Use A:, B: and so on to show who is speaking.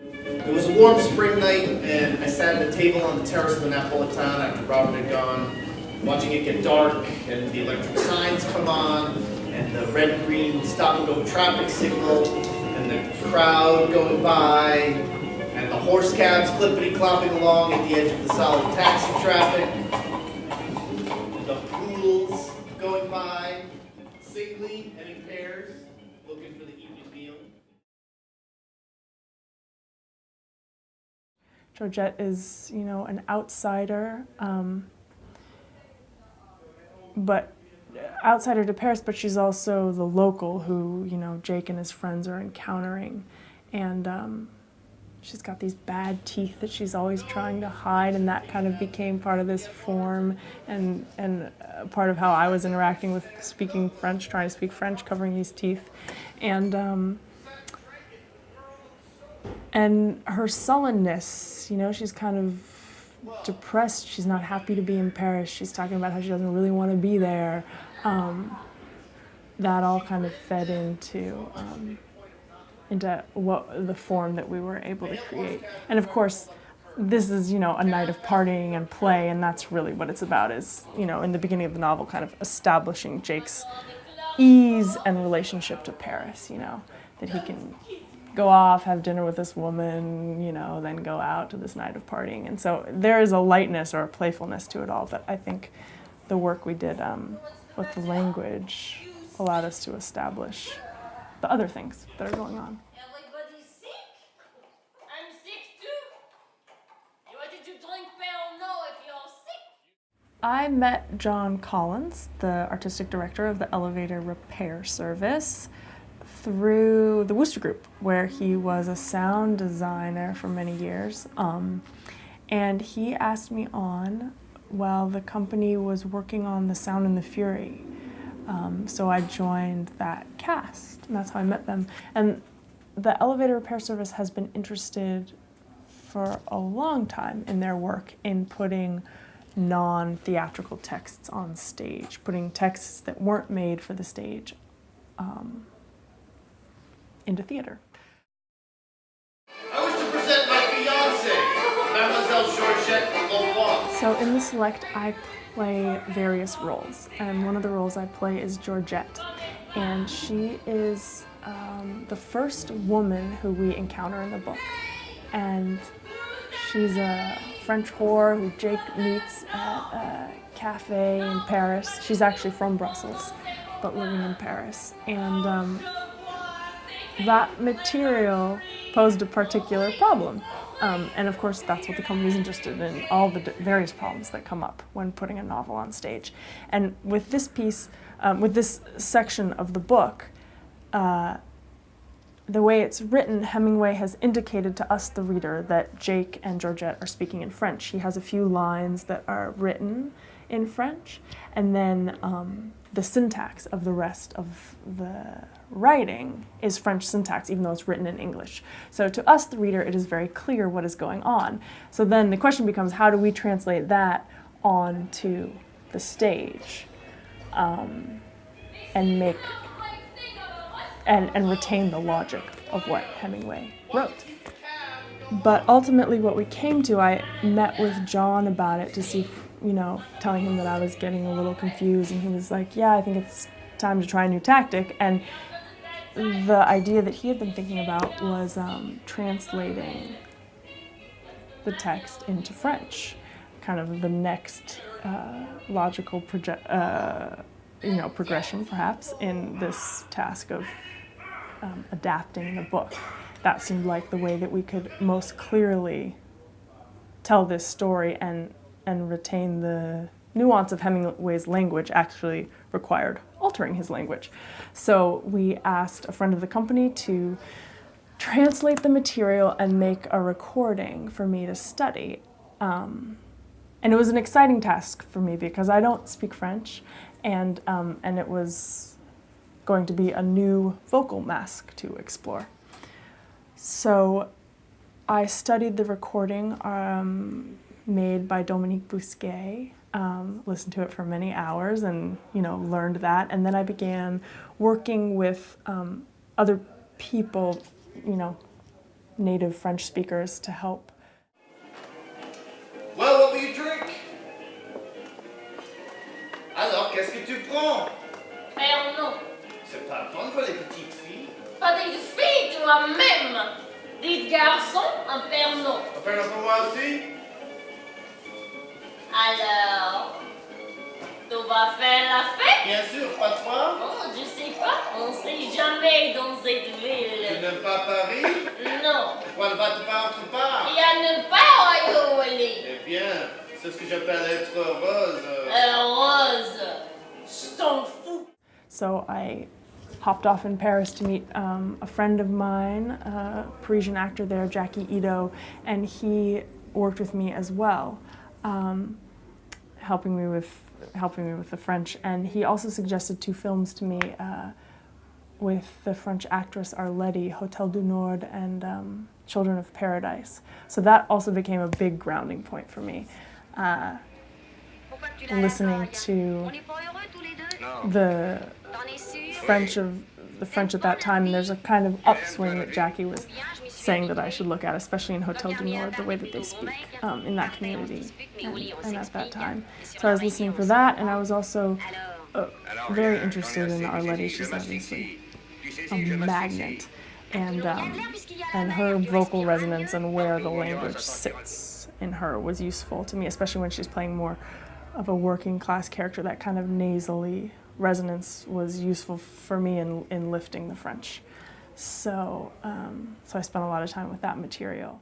A: It was a warm spring night, and I sat at a table on the terrace of the Napolitan after Robert had gone, watching it get dark, and the electric signs come on, and the red-green stop-and-go traffic signal, and the crowd going by, and the horse cabs clippity-clopping along at the edge of the solid taxi traffic, the poodles going by, singly and in pairs, looking for the evening meal.
B: Georgette is, an outsider, but outsider to Paris, but she's also the local who, Jake and his friends are encountering. And she's got these bad teeth that she's always trying to hide, and that kind of became part of this form and part of how I was interacting with speaking French, trying to speak French, covering these teeth. And her sullenness, she's kind of depressed. She's not happy to be in Paris. She's talking about how she doesn't really want to be there. That all kind of fed into what the form that we were able to create. And of course, this is, a night of partying and play, and that's really what it's about is, in the beginning of the novel, kind of establishing Jake's ease and relationship to Paris, that he can go off, have dinner with this woman, then go out to this night of partying. And so there is a lightness or a playfulness to it all, but I think the work we did with the language allowed us to establish the other things that are going on.
C: Everybody's sick? I'm sick too. You wanted to drink Pernod if you're sick?
B: I met John Collins, the artistic director of the elevator repair service, through the Wooster Group, where he was a sound designer for many years. And he asked me on while the company was working on The Sound and the Fury. So I joined that cast, and that's how I met them. And the elevator repair service has been interested for a long time in their work in putting non-theatrical texts on stage, putting texts that weren't made for the stage into theater.
A: I wish to present my fiancée, Mademoiselle Georgette Lombard.
B: So in the Select, I play various roles, and one of the roles I play is Georgette, and she is the first woman who we encounter in the book, and she's a French whore who Jake meets at a cafe in Paris. She's actually from Brussels, but living in Paris, and that material posed a particular problem. And of course, that's what the company's interested in, all the various problems that come up when putting a novel on stage. And with this piece, with this section of the book, the way it's written, Hemingway has indicated to us, the reader, that Jake and Georgette are speaking in French. He has a few lines that are written in French, and then the syntax of the rest of the writing is French syntax, even though it's written in English. So to us, the reader, it is very clear what is going on. So then the question becomes, how do we translate that onto the stage and make and retain the logic of what Hemingway wrote? But ultimately what we came to, I met with John about it to see, telling him that I was getting a little confused, and he was like, yeah, I think it's time to try a new tactic. And the idea that he had been thinking about was translating the text into French, kind of the next logical progression, perhaps, in this task of adapting the book. That seemed like the way that we could most clearly tell this story and retain the nuance of Hemingway's language actually required altering his language. So we asked a friend of the company to translate the material and make a recording for me to study. And it was an exciting task for me because I don't speak French, and it was going to be a new vocal mask to explore. So I studied the recording made by Dominique Bousquet, listened to it for many hours and, learned that. And then I began working with other people, native French speakers to help.
A: Well, what will you drink? Alors, qu'est-ce que tu prends?
C: Pernod.
A: C'est pas bon pour les petites filles.
C: Pas des filles, toi-même. Des garçons, un Pernod.
A: On fait un pour moi aussi?
C: Alors, tu vas faire la fête?
A: Bien sûr, pas toi.
C: Oh, je sais pas. On sait jamais dans cette
A: Tu
C: ville.
A: n'aimes pas Paris?
C: Non.
A: Pourquoi ne vas-tu pas autre part?
C: Il y a nulle part où aller.
A: Eh bien, c'est ce que j'appelle être heureuse.
C: Rose, je t'en fous.
B: So I hopped off in Paris to meet a friend of mine, a Parisian actor there, Jackie Ito, and he worked with me as well, helping me with the French. And he also suggested 2 films to me with the French actress Arletty, Hotel du Nord and Children of Paradise. So that also became a big grounding point for me. Listening to the French at that time, and there's a kind of upswing that Jackie was saying that I should look at, especially in Hotel du Nord, the way that they speak in that community and at that time. So I was listening for that, and I was also very interested in Arletty. She's obviously a magnet, and her vocal resonance and where the language sits in her was useful to me, especially when she's playing more of a working class character. That kind of nasally resonance was useful for me in lifting the French. So I spent a lot of time with that material.